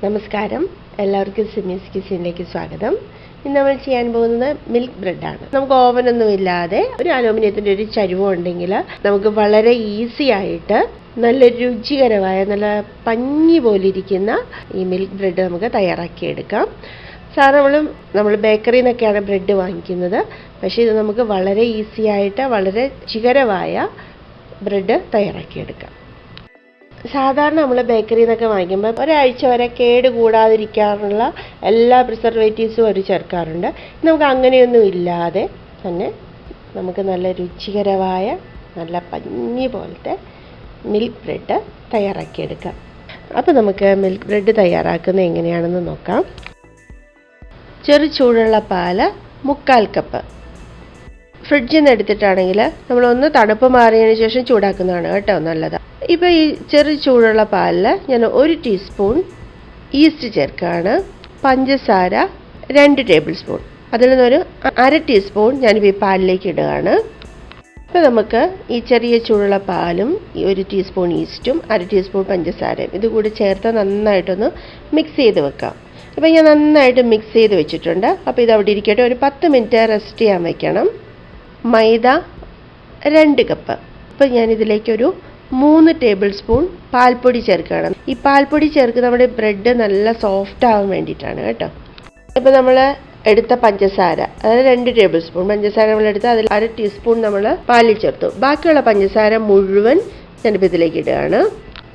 നമസ്കാരം, എല്ലാവർക്കും സിമീസ് കിച്ചണിലേക്ക് സ്വാഗതം. ഇന്ന് നമ്മൾ ചെയ്യാൻ പോകുന്നത് മിൽക്ക് ബ്രെഡാണ്. നമുക്ക് ഓവനൊന്നും ഇല്ലാതെ ഒരു അലൂമിനിയത്തിൻ്റെ ഒരു ചരുവം ഉണ്ടെങ്കിൽ നമുക്ക് വളരെ ഈസി ആയിട്ട് നല്ല രുചികരമായ നല്ല പഞ്ഞി പോലെ ഇരിക്കുന്ന ഈ മിൽക്ക് ബ്രെഡ് നമുക്ക് തയ്യാറാക്കിയെടുക്കാം. സാധാരണ നമ്മൾ ബേക്കറിയിൽ നിന്നൊക്കെയാണ് ബ്രെഡ് വാങ്ങിക്കുന്നത്. പക്ഷേ ഇത് നമുക്ക് വളരെ ഈസി ആയിട്ട് വളരെ രുചികരമായ ബ്രെഡ് തയ്യാറാക്കിയെടുക്കാം. സാധാരണ നമ്മൾ ബേക്കറിയിൽ നിന്നൊക്കെ വാങ്ങിക്കുമ്പോൾ ഒരാഴ്ച വരെ കേട് കൂടാതിരിക്കാനുള്ള എല്ലാ പ്രിസർവേറ്റീവ്സും അവർ ചേർക്കാറുണ്ട്. നമുക്ക് അങ്ങനെയൊന്നും ഇല്ലാതെ തന്നെ നമുക്ക് നല്ല രുചികരമായ നല്ല പഞ്ഞി പോലത്തെ മിൽക്ക് ബ്രെഡ് തയ്യാറാക്കിയെടുക്കാം. അപ്പോൾ നമുക്ക് മിൽക്ക് ബ്രെഡ് തയ്യാറാക്കുന്നത് എങ്ങനെയാണെന്ന് നോക്കാം. ചെറു ചൂടുള്ള പാല് 1/4 കപ്പ്. ഫ്രിഡ്ജിൽ നിന്ന് എടുത്തിട്ടാണെങ്കിൽ നമ്മളൊന്ന് തണുപ്പ് മാറിയതിന് ശേഷം ചൂടാക്കുന്നതാണ് കേട്ടോ നല്ലത്. ഇപ്പോൾ ഈ ചെറു ചൂടുള്ള പാലിൽ ഞാൻ 1 ടീസ്പൂൺ ഈസ്റ്റ് ചേർക്കുകയാണ്. പഞ്ചസാര 2 ടേബിൾ സ്പൂൺ. അതിൽ നിന്നൊരു 1/2 ടീസ്പൂൺ ഞാനിപ്പോൾ ഈ പാലിലേക്ക് ഇടുകയാണ്. അപ്പോൾ നമുക്ക് ഈ ചെറിയ ചൂടുള്ള പാലും ഈ 1 ടീസ്പൂൺ ഈസ്റ്റും 1/2 ടീസ്പൂൺ പഞ്ചസാരയും ഇത് കൂടി ചേർത്ത് നന്നായിട്ടൊന്ന് മിക്സ് ചെയ്ത് വെക്കാം. അപ്പോൾ ഞാൻ നന്നായിട്ട് മിക്സ് ചെയ്ത് വെച്ചിട്ടുണ്ട്. അപ്പോൾ ഇത് അവിടെ ഇരിക്കട്ടെ. ഒരു 10 മിനിറ്റ് റെസ്റ്റ് ചെയ്യാൻ വയ്ക്കണം. മൈദ 2 കപ്പ്. അപ്പോൾ ഞാനിതിലേക്കൊരു 3 ടേബിൾ സ്പൂൺ പാൽപ്പൊടി ചേർക്കണം. ഈ പാൽപ്പൊടി ചേർക്കുന്നത് നമ്മുടെ ബ്രെഡ് നല്ല സോഫ്റ്റ് ആവാൻ വേണ്ടിയിട്ടാണ് കേട്ടോ. ഇപ്പോൾ നമ്മൾ എടുത്ത പഞ്ചസാര അതായത് 2 ടേബിൾ സ്പൂൺ പഞ്ചസാര നമ്മളെടുത്ത് അതിൽ 1/2 ടീസ്പൂൺ നമ്മൾ പാലിൽ ചേർത്തു. ബാക്കിയുള്ള പഞ്ചസാര മുഴുവൻ ഞാനിപ്പോൾ ഇതിലേക്ക് ഇടുകയാണ്.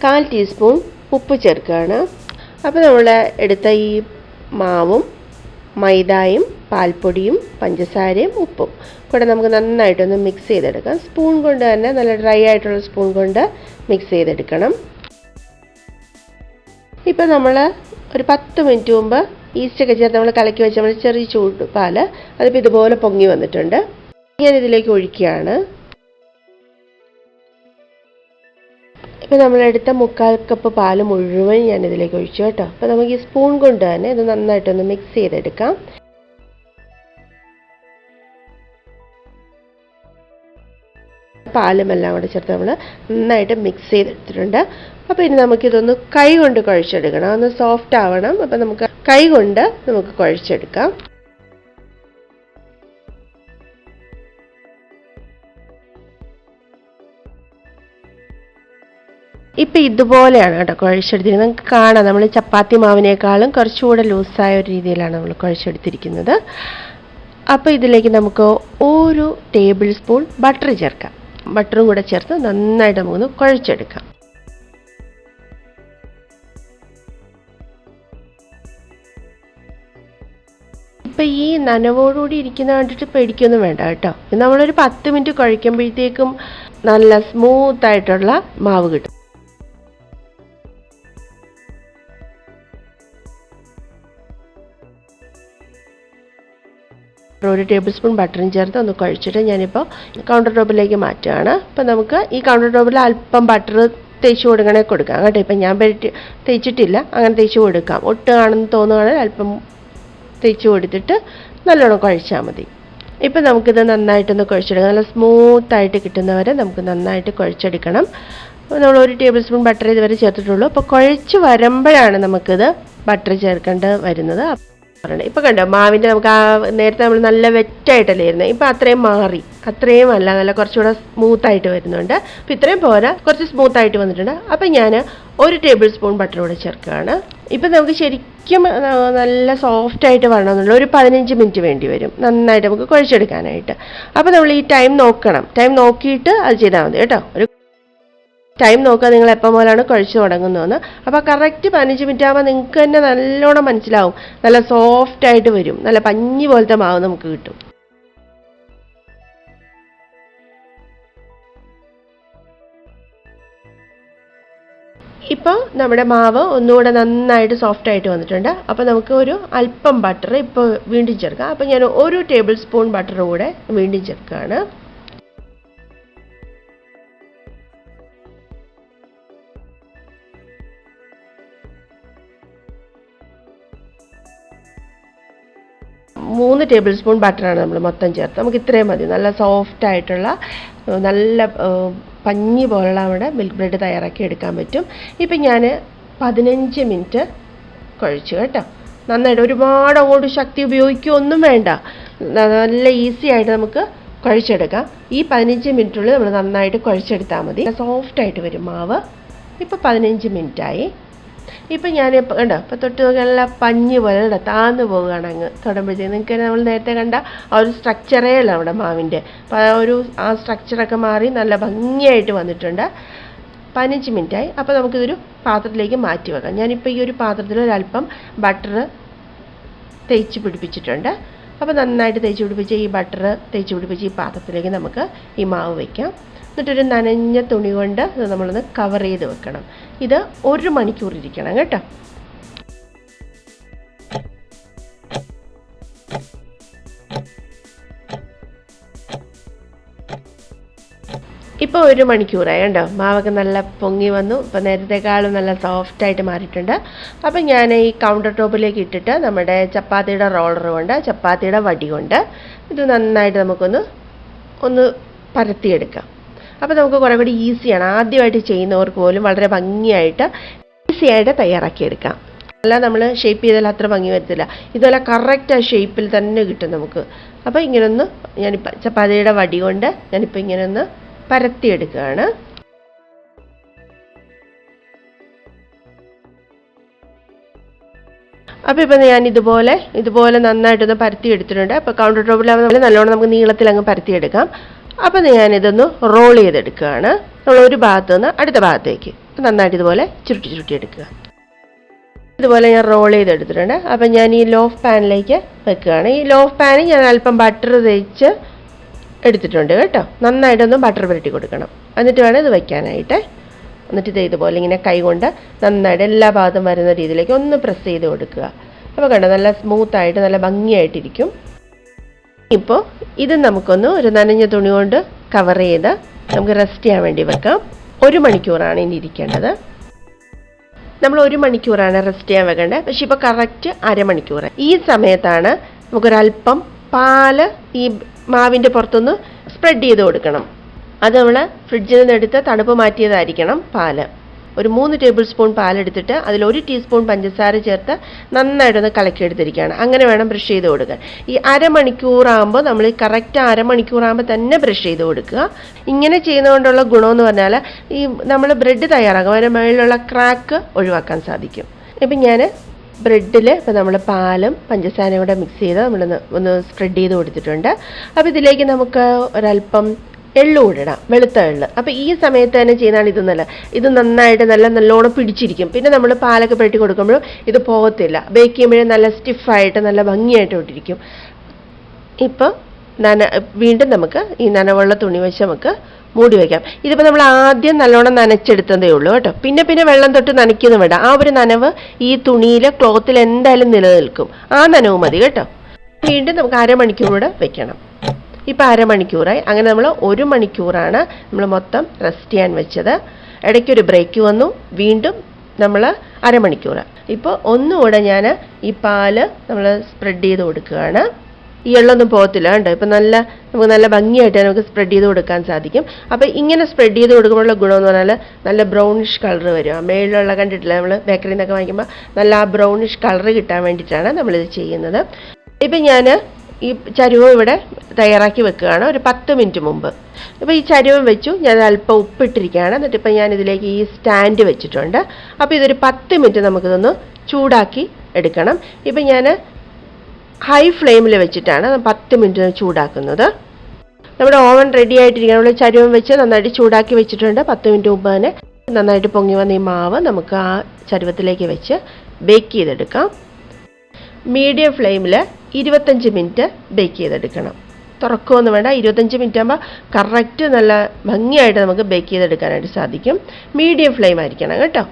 1/4 ടീസ്പൂൺ ഉപ്പ് ചേർക്കുകയാണ്. അപ്പോൾ നമ്മൾ എടുത്ത ഈ മാവും മൈദയും പാൽപ്പൊടിയും പഞ്ചസാരയും ഉപ്പും കൂടെ നമുക്ക് നന്നായിട്ടൊന്ന് മിക്സ് ചെയ്തെടുക്കാം. സ്പൂൺ കൊണ്ട് തന്നെ നല്ല ഡ്രൈ ആയിട്ടുള്ള സ്പൂൺ കൊണ്ട് മിക്സ് ചെയ്തെടുക്കണം. ഇപ്പം നമ്മൾ ഒരു 10 മിനിറ്റ് മുമ്പ് ഈസ്റ്റൊക്കെ ചേർത്ത് നമ്മൾ കലക്കി വെച്ച നമ്മൾ ചെറിയ ചൂട് പാല് അതിപ്പോൾ ഇതുപോലെ പൊങ്ങി വന്നിട്ടുണ്ട്. ഞാനിതിലേക്ക് ഒഴിക്കുകയാണ്. ഇപ്പോൾ നമ്മളെടുത്ത 1/4 കപ്പ് പാല് മുഴുവൻ ഞാനിതിലേക്ക് ഒഴിച്ചു കേട്ടോ. അപ്പോൾ നമുക്ക് ഈ സ്പൂൺ കൊണ്ട് തന്നെ ഇത് നന്നായിട്ടൊന്ന് മിക്സ് ചെയ്തെടുക്കാം. പാലും എല്ലാം കൂടെ ചേർത്ത് നമ്മൾ നന്നായിട്ട് മിക്സ് ചെയ്തെടുത്തിട്ടുണ്ട്. അപ്പോൾ ഇനി നമുക്കിതൊന്ന് കൈ കൊണ്ട് കുഴച്ചെടുക്കണം. ഒന്ന് സോഫ്റ്റ് ആവണം. അപ്പോൾ നമുക്ക് കൈ കൊണ്ട് നമുക്ക് കുഴച്ചെടുക്കാം. ഇപ്പം ഇതുപോലെയാണ് കേട്ടോ കുഴച്ചെടുത്തിരിക്കുന്നത്. നമുക്ക് കാണാം നമ്മൾ ചപ്പാത്തി മാവിനേക്കാളും കുറച്ചുകൂടെ ലൂസായ ഒരു രീതിയിലാണ് നമ്മൾ കുഴച്ചെടുത്തിരിക്കുന്നത്. അപ്പോൾ ഇതിലേക്ക് നമുക്ക് 1 ടേബിൾ സ്പൂൺ ബട്ടർ ചേർക്കാം. ബട്ടറും കൂടെ ചേർത്ത് നന്നായിട്ട് നമുക്കൊന്ന് കുഴച്ചെടുക്കാം. ഇപ്പം ഈ നനവോടുകൂടി ഇരിക്കുന്ന കണ്ടിട്ട് പേടിക്കൊന്നും വേണ്ട കേട്ടോ. നമ്മളൊരു 10 മിനിറ്റ് കുഴയ്ക്കുമ്പോഴത്തേക്കും നല്ല സ്മൂത്തായിട്ടുള്ള മാവ് കിട്ടും. 1 ടേബിൾ സ്പൂൺ ബട്ടറും ചേർത്ത് ഒന്ന് കുഴച്ചിട്ട് ഞാനിപ്പോൾ കൗണ്ടർ ടോപ്പിലേക്ക് മാറ്റുകയാണ്. അപ്പോൾ നമുക്ക് ഈ കൗണ്ടർ ടോപ്പിൽ അല്പം ബട്ടർ തേച്ച് കൊടുക്കണേ കൊടുക്കാം കേട്ടോ. ഇപ്പം ഞാൻ തേച്ചിട്ടില്ല, അങ്ങനെ തേച്ച് കൊടുക്കാം. ഒട്ടുകയാണെന്ന് തോന്നുകയാണെങ്കിൽ അല്പം തേച്ച് കൊടുത്തിട്ട് നല്ലോണം കുഴച്ചാൽ മതി. ഇപ്പം നമുക്കിത് നന്നായിട്ടൊന്ന് കുഴച്ചെടുക്കാം. നല്ല സ്മൂത്തായിട്ട് കിട്ടുന്നവരെ നമുക്ക് നന്നായിട്ട് കുഴച്ചെടുക്കണം. നമ്മൾ 1 ടേബിൾ സ്പൂൺ ബട്ടർ ഇതുവരെ ചേർത്തിട്ടുള്ളൂ. അപ്പോൾ കുഴച്ച് വരുമ്പോഴാണ് നമുക്കിത് ബട്ടർ ചേർക്കേണ്ടി വരുന്നത്. ഇപ്പം കണ്ടോ മാവിൻ്റെ നമുക്ക് നേരത്തെ നമ്മൾ നല്ല വെറ്റായിട്ടല്ലേ ഇരുന്നത്. ഇപ്പം അത്രയും മാറി, അത്രയും അല്ല, നല്ല കുറച്ചുകൂടെ സ്മൂത്തായിട്ട് വരുന്നുണ്ട്. അപ്പം ഇത്രയും പോരാ, കുറച്ച് സ്മൂത്തായിട്ട് വന്നിട്ടുണ്ട്. അപ്പം ഞാൻ 1 ടേബിൾ സ്പൂൺ ബട്ടർ കൂടെ ചേർക്കുകയാണ്. ഇപ്പം നമുക്ക് ശരിക്കും നല്ല സോഫ്റ്റായിട്ട് വരണമെന്നുള്ള ഒരു 15 മിനിറ്റ് വേണ്ടി വരും നന്നായിട്ട് നമുക്ക് കുഴച്ചെടുക്കാനായിട്ട്. അപ്പം നമ്മൾ ഈ ടൈം നോക്കണം. ടൈം നോക്കിയിട്ട് അത് ചെയ്താൽ മതി കേട്ടോ. ഒരു ടൈം നോക്കുക നിങ്ങൾ എപ്പോൾ മുതലാണ് കുഴച്ച് തുടങ്ങുന്നതെന്ന്. അപ്പോൾ കറക്റ്റ് 15 മിനിറ്റ് ആകുമ്പോൾ നിങ്ങൾക്ക് തന്നെ നല്ലോണം മനസ്സിലാവും. നല്ല സോഫ്റ്റായിട്ട് വരും. നല്ല പഞ്ഞി പോലത്തെ മാവ് നമുക്ക് കിട്ടും. ഇപ്പോൾ നമ്മുടെ മാവ് ഒന്നുകൂടെ നന്നായിട്ട് സോഫ്റ്റായിട്ട് വന്നിട്ടുണ്ട്. അപ്പോൾ നമുക്ക് ഒരു അല്പം ബട്ടർ ഇപ്പോൾ വീണ്ടും ചേർക്കാം. അപ്പോൾ ഞാൻ 1 ടേബിൾ സ്പൂൺ ബട്ടർ കൂടെ വീണ്ടും ചേർക്കുകയാണ്. മൂന്ന് ടേബിൾ സ്പൂൺ ബട്ടറാണ് നമ്മൾ മൊത്തം ചേർത്ത്. നമുക്ക് ഇത്രയും മതി. നല്ല സോഫ്റ്റ് ആയിട്ടുള്ള നല്ല പഞ്ഞി പോലുള്ള നമ്മുടെ മിൽക്ക് ബ്രെഡ് തയ്യാറാക്കി എടുക്കാൻ പറ്റും. ഇപ്പം ഞാൻ 15 മിനിറ്റ് കുഴച്ചു കേട്ടോ. നന്നായിട്ട് ഒരുപാട് അങ്ങോട്ട് ശക്തി ഉപയോഗിക്കുകയൊന്നും വേണ്ട, നല്ല ഈസി ആയിട്ട് നമുക്ക് കുഴച്ചെടുക്കാം. ഈ 15 മിനിറ്റുള്ളിൽ നമ്മൾ നന്നായിട്ട് കുഴച്ചെടുത്താൽ മതി. സോഫ്റ്റായിട്ട് വരും മാവ്. ഇപ്പോൾ 15 മിനിറ്റായി. ഇപ്പം ഞാൻ കണ്ടോ, ഇപ്പോൾ തൊട്ട് നല്ല പഞ്ഞ് പോലെ താന്ന് പോവുകയാണ് അങ്ങ് തൊടുമ്പോഴത്തേക്ക്. നിങ്ങൾക്ക് നമ്മൾ നേരത്തെ കണ്ട ആ ഒരു സ്ട്രക്ചറേ അല്ല നമ്മുടെ മാവിൻ്റെ. അപ്പോൾ ആ സ്ട്രക്ചറൊക്കെ മാറി നല്ല ഭംഗിയായിട്ട് വന്നിട്ടുണ്ട്. 15 മിനിറ്റായി. അപ്പോൾ നമുക്കിതൊരു പാത്രത്തിലേക്ക് മാറ്റി വെക്കാം. ഞാനിപ്പോൾ ഈ ഒരു പാത്രത്തിൽ ഒരല്പം ബട്ടർ തേച്ച് പിടിപ്പിച്ചിട്ടുണ്ട്. അപ്പോൾ നന്നായിട്ട് തേച്ച് പിടിപ്പിച്ച് ഈ ബട്ടർ തേച്ച് പിടിപ്പിച്ച് ഈ പാത്രത്തിലേക്ക് നമുക്ക് ഈ മാവ് വയ്ക്കാം. എന്നിട്ടൊരു നനഞ്ഞ തുണി കൊണ്ട് ഇത് നമ്മളൊന്ന് കവർ ചെയ്ത് വെക്കണം. ഇത് 1 മണിക്കൂർ ഇരിക്കണം കേട്ടോ. ഇപ്പോൾ 1 മണിക്കൂറായി കണ്ടോ. മാവൊക്കെ നല്ല പൊങ്ങി വന്നു. ഇപ്പോൾ നേരത്തെക്കാളും നല്ല സോഫ്റ്റായിട്ട് മാറിയിട്ടുണ്ട്. അപ്പം ഞാൻ ഈ കൗണ്ടർ ടോപ്പിലേക്ക് ഇട്ടിട്ട് നമ്മുടെ ചപ്പാത്തിയുടെ റോളർ കൊണ്ട്, ചപ്പാത്തിയുടെ വടി കൊണ്ട് ഇത് നന്നായിട്ട് ഒന്ന് പരത്തിയെടുക്കാം. അപ്പോൾ നമുക്ക് കുറേ കൂടി ഈസിയാണ്. ആദ്യമായിട്ട് ചെയ്യുന്നവർക്ക് പോലും വളരെ ഭംഗിയായിട്ട് ഈസിയായിട്ട് തയ്യാറാക്കിയെടുക്കാം. അല്ല നമ്മൾ ഷേപ്പ് ചെയ്താൽ അത്ര ഭംഗി വരത്തില്ല. ഇതുപോലെ കറക്റ്റ് ആ ഷേപ്പിൽ തന്നെ കിട്ടും നമുക്ക്. അപ്പോൾ ഇങ്ങനൊന്ന് ഞാനിപ്പോൾ ചപ്പാത്തിയുടെ വടി കൊണ്ട് ഞാനിപ്പോൾ ഇങ്ങനൊന്ന് പരത്തിയെടുക്കുകയാണ്. അപ്പോൾ ഇപ്പം ഞാൻ ഇതുപോലെ നന്നായിട്ടൊന്ന് പരത്തി എടുത്തിട്ടുണ്ട്. അപ്പോൾ കൗണ്ടർ ടോപ്പിലാവുമ്പോൾ നല്ലോണം നമുക്ക് നീളത്തിൽ അങ്ങ് പരത്തിയെടുക്കാം. അപ്പം ഞാനിതൊന്ന് റോൾ ചെയ്തെടുക്കുകയാണ്. നമ്മൾ ഒരു ഭാഗത്തു നിന്ന് അടുത്ത ഭാഗത്തേക്ക് നന്നായിട്ട് ഇതുപോലെ ചുരുട്ടി എടുക്കുക. ഇതുപോലെ ഞാൻ റോൾ ചെയ്തെടുത്തിട്ടുണ്ട്. അപ്പം ഞാൻ ഈ ലോഫ് പാനിലേക്ക് വെക്കുകയാണ്. ഈ ലോഫ് പാനിൽ ഞാൻ അല്പം ബട്ടർ തേച്ച് എടുത്തിട്ടുണ്ട് കേട്ടോ. നന്നായിട്ടൊന്ന് ബട്ടർ പുരട്ടി കൊടുക്കണം. എന്നിട്ട് വേണം ഇത് വയ്ക്കാനായിട്ട്. എന്നിട്ട് ഇതുപോലെ ഇങ്ങനെ കൈ കൊണ്ട് നന്നായിട്ട് എല്ലാ ഭാഗത്തും വരുന്ന രീതിയിലേക്ക് ഒന്ന് പ്രസ് ചെയ്ത് കൊടുക്കുക. അപ്പോൾ കണ്ടോ, നല്ല സ്മൂത്തായിട്ട് നല്ല ഭംഗിയായിട്ടിരിക്കും. ഇപ്പോൾ ഇത് നമുക്കൊന്ന് ഒരു നനഞ്ഞ തുണി കൊണ്ട് കവർ ചെയ്ത് നമുക്ക് റെസ്റ്റ് ചെയ്യാൻ വേണ്ടി വെക്കാം. 1 മണിക്കൂറാണ് ഇനി ഇരിക്കേണ്ടത്. നമ്മൾ 1 മണിക്കൂറാണ് റെസ്റ്റ് ചെയ്യാൻ വെക്കേണ്ടത്. പക്ഷെ ഇപ്പോൾ കറക്റ്റ് അരമണിക്കൂർ. ഈ സമയത്താണ് നമുക്കൊരല്പം പാല് ഈ മാവിൻ്റെ പുറത്തൊന്ന് സ്പ്രെഡ് ചെയ്ത് കൊടുക്കണം. അത് നമ്മൾ ഫ്രിഡ്ജിൽ നിന്ന് എടുത്ത് തണുപ്പ് മാറ്റിയതായിരിക്കണം പാല്. ഒരു 3 ടേബിൾ സ്പൂൺ പാലെടുത്തിട്ട് അതിൽ 1 ടീസ്പൂൺ പഞ്ചസാര ചേർത്ത് നന്നായിട്ടൊന്ന് കലക്കിയെടുത്തിരിക്കുകയാണ്. അങ്ങനെ വേണം ബ്രഷ് ചെയ്ത് കൊടുക്കാൻ. ഈ അരമണിക്കൂറാകുമ്പോൾ നമ്മൾ കറക്റ്റ് അരമണിക്കൂറാകുമ്പോൾ തന്നെ ബ്രഷ് ചെയ്ത് കൊടുക്കുക. ഇങ്ങനെ ചെയ്യുന്നതുകൊണ്ടുള്ള ഗുണമെന്ന് പറഞ്ഞാൽ ഈ നമ്മൾ ബ്രെഡ് തയ്യാറാക്കും അതിൻ്റെ മുകളിലുള്ള ക്രാക്ക് ഒഴിവാക്കാൻ സാധിക്കും. ഇപ്പം ഞാൻ ബ്രെഡിൽ ഇപ്പോൾ നമ്മൾ പാലും പഞ്ചസാരയും കൂടെ മിക്സ് ചെയ്ത് ഒന്ന് സ്പ്രെഡ് ചെയ്ത് കൊടുത്തിട്ടുണ്ട്. അപ്പോൾ ഇതിലേക്ക് നമുക്ക് ഒരല്പം എള്ള് കൂടിടാം, വെളുത്ത എള്ള്. അപ്പോൾ ഈ സമയത്ത് തന്നെ ചെയ്യുന്നതാണ് ഇത് നന്നായിട്ട് നല്ലോണം പിടിച്ചിരിക്കും. പിന്നെ നമ്മൾ പാലൊക്കെ പുരട്ടി കൊടുക്കുമ്പോഴും ഇത് പോകത്തില്ല. ബേക്ക് ചെയ്യുമ്പോഴേ നല്ല സ്റ്റിഫായിട്ട് നല്ല ഭംഗിയായിട്ട് ഇട്ടിരിക്കും. ഇപ്പോൾ വീണ്ടും നമുക്ക് ഈ നനവുള്ള തുണി വെച്ച് നമുക്ക് മൂടി വയ്ക്കാം. ഇതിപ്പോൾ നമ്മൾ ആദ്യം നല്ലോണം നനച്ചെടുത്തതേ ഉള്ളൂ കേട്ടോ. പിന്നെ വെള്ളം തൊട്ട് നനയ്ക്കുന്നു വേണ്ട. ആ ഒരു നനവ് ഈ തുണിയിൽ ക്ലോത്തിൽ എന്തായാലും നിലനിൽക്കും. ആ നനവ് മതി കേട്ടോ. വീണ്ടും നമുക്ക് അരമണിക്കൂർ വെക്കണം. ഇപ്പോൾ അരമണിക്കൂറായി. അങ്ങനെ നമ്മൾ 1 മണിക്കൂറാണ് നമ്മൾ മൊത്തം റെസ്റ്റ് ചെയ്യാൻ വെച്ചത്. ഇടയ്ക്കൊരു ബ്രേക്ക് വന്നു. വീണ്ടും നമ്മൾ അരമണിക്കൂർ. ഇപ്പോൾ ഒന്നുകൂടെ ഞാൻ ഈ പാല് നമ്മൾ സ്പ്രെഡ് ചെയ്ത് കൊടുക്കുകയാണ്. ഈ എള്ളൊന്നും പോകത്തില്ല കണ്ടോ. ഇപ്പം നമുക്ക് നല്ല ഭംഗിയായിട്ട് നമുക്ക് സ്പ്രെഡ് ചെയ്ത് കൊടുക്കാൻ സാധിക്കും. അപ്പോൾ ഇങ്ങനെ സ്പ്രെഡ് ചെയ്ത് കൊടുക്കുമ്പോഴുള്ള ഗുണമെന്ന് പറഞ്ഞാൽ നല്ല ബ്രൗണിഷ് കളർ വരും. ആ മേളിലുള്ള കണ്ടിട്ടില്ല, നമ്മൾ ബേക്കറിയിൽ നിന്നൊക്കെ വാങ്ങിക്കുമ്പോൾ നല്ല ആ ബ്രൗണിഷ് കളർ കിട്ടാൻ വേണ്ടിയിട്ടാണ് നമ്മളിത് ചെയ്യുന്നത്. ഇപ്പം ഞാൻ ഈ ചരുവം ഇവിടെ തയ്യാറാക്കി വെക്കുകയാണ് ഒരു 10 മിനിറ്റ് മുമ്പ്. ഇപ്പോൾ ഈ ചരുവം വെച്ചു, ഞാൻ അല്പം ഉപ്പിട്ടിരിക്കുകയാണ്. എന്നിട്ട് ഇപ്പം ഞാൻ ഇതിലേക്ക് ഈ സ്റ്റാൻഡ് വെച്ചിട്ടുണ്ട്. അപ്പോൾ ഇതൊരു 10 മിനിറ്റ് നമുക്കിതൊന്ന് ചൂടാക്കി എടുക്കണം. ഇപ്പം ഞാൻ ഹൈ ഫ്ലെയിമിൽ വെച്ചിട്ടാണ് 10 മിനിറ്റ് ചൂടാക്കുന്നത്. നമ്മുടെ ഓവൻ റെഡി ആയിട്ടിരിക്കണം. നമ്മൾ ചരുവം വെച്ച് നന്നായിട്ട് ചൂടാക്കി വെച്ചിട്ടുണ്ട്. 10 മിനിറ്റ് മുമ്പ് തന്നെ നന്നായിട്ട് പൊങ്ങി വന്ന ഈ മാവ് നമുക്ക് ആ ചരുവത്തിലേക്ക് വെച്ച് ബേക്ക് ചെയ്തെടുക്കാം. മീഡിയം ഫ്ലെയിമിൽ 25 മിനിറ്റ് ബേക്ക് ചെയ്തെടുക്കണം. തുറക്കുകയൊന്നും വേണ്ട. 25 മിനിറ്റ് ആകുമ്പോൾ കറക്റ്റ് നല്ല ഭംഗിയായിട്ട് നമുക്ക് ബേക്ക് ചെയ്തെടുക്കാനായിട്ട് സാധിക്കും. മീഡിയം ഫ്ലെയിം ആയിരിക്കണം കേട്ടോ.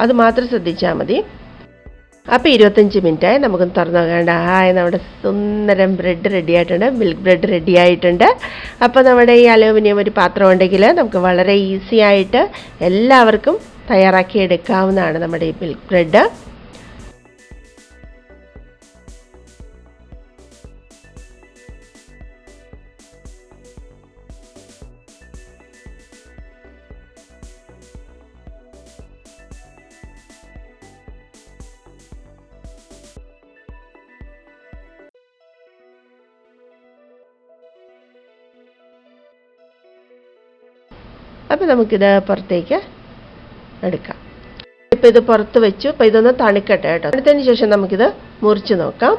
അത് മാത്രം ശ്രദ്ധിച്ചാൽ മതി. അപ്പോൾ 25 മിനിറ്റായി. നമുക്കൊന്ന് തുറന്നു നോക്കേണ്ട. നമ്മുടെ സുന്ദരം ബ്രെഡ് റെഡി ആയിട്ടുണ്ട്. മിൽക്ക് ബ്രെഡ് റെഡി ആയിട്ടുണ്ട്. അപ്പോൾ നമ്മുടെ ഈ അലൂമിനിയം ഒരു പാത്രം ഉണ്ടെങ്കിൽ നമുക്ക് വളരെ ഈസി ആയിട്ട് എല്ലാവർക്കും തയ്യാറാക്കി എടുക്കാവുന്നതാണ് നമ്മുടെ ഈ മിൽക്ക് ബ്രെഡ്. അപ്പോൾ നമുക്കിത് പുറത്തേക്ക് എടുക്കാം. ഇപ്പോൾ ഇത് പുറത്ത് വെച്ചു. അപ്പോൾ ഇതൊന്ന് തണുക്കട്ടെ കേട്ടോ. തണുത്തതിന് ശേഷം നമുക്കിത് മുറിച്ച് നോക്കാം.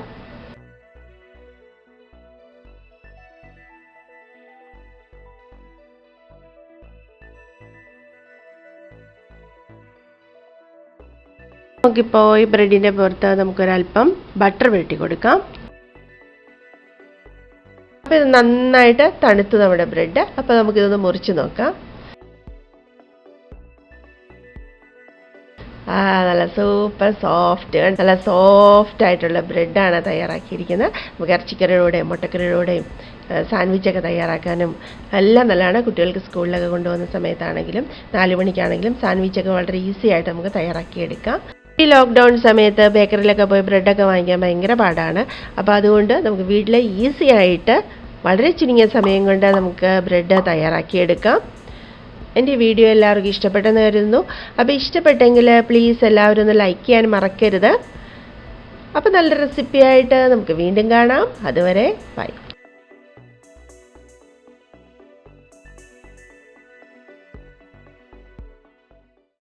നമുക്കിപ്പോൾ ഈ ബ്രെഡിൻ്റെ പുറത്ത് നമുക്കൊരല്പം ബട്ടർ വെട്ടി കൊടുക്കാം. അപ്പോൾ ഇത് നന്നായിട്ട് തണുത്ത് നമ്മുടെ ബ്രെഡ്. അപ്പോൾ നമുക്കിതൊന്ന് മുറിച്ച് നോക്കാം. നല്ല സൂപ്പർ സോഫ്റ്റ്, നല്ല സോഫ്റ്റ് ആയിട്ടുള്ള ബ്രെഡാണ് തയ്യാറാക്കിയിരിക്കുന്നത്. നമുക്ക് ഇറച്ചിക്കറിയോടെയും മുട്ടക്കറിയോടെയും സാൻഡ്വിച്ചൊക്കെ തയ്യാറാക്കാനും എല്ലാം നല്ലതാണ്. കുട്ടികൾക്ക് സ്കൂളിലൊക്കെ കൊണ്ടുപോകുന്ന സമയത്താണെങ്കിലും 4 മണിക്കാണെങ്കിലും സാൻഡ്വിച്ചൊക്കെ വളരെ ഈസി ആയിട്ട് നമുക്ക് തയ്യാറാക്കിയെടുക്കാം. ഈ ലോക്ക്ഡൗൺ സമയത്ത് ബേക്കറിയിലൊക്കെ പോയി ബ്രെഡൊക്കെ വാങ്ങിക്കാൻ ഭയങ്കര പാടാണ്. അപ്പോൾ അതുകൊണ്ട് നമുക്ക് വീട്ടിൽ ഈസി ആയിട്ട് വളരെ ചുരുങ്ങിയ സമയം കൊണ്ട് നമുക്ക് ബ്രെഡ് തയ്യാറാക്കിയെടുക്കാം. എൻ്റെ വീഡിയോ എല്ലാവർക്കും ഇഷ്ടപ്പെട്ടെന്ന് കരുതുന്നു. അപ്പോൾ ഇഷ്ടപ്പെട്ടെങ്കിൽ പ്ലീസ് എല്ലാവരും ഒന്ന് ലൈക്ക് ചെയ്യാൻ മറക്കരുത്. അപ്പോൾ നല്ല റെസിപ്പിയായിട്ട് നമുക്ക് വീണ്ടും കാണാം. അതുവരെ ബൈ.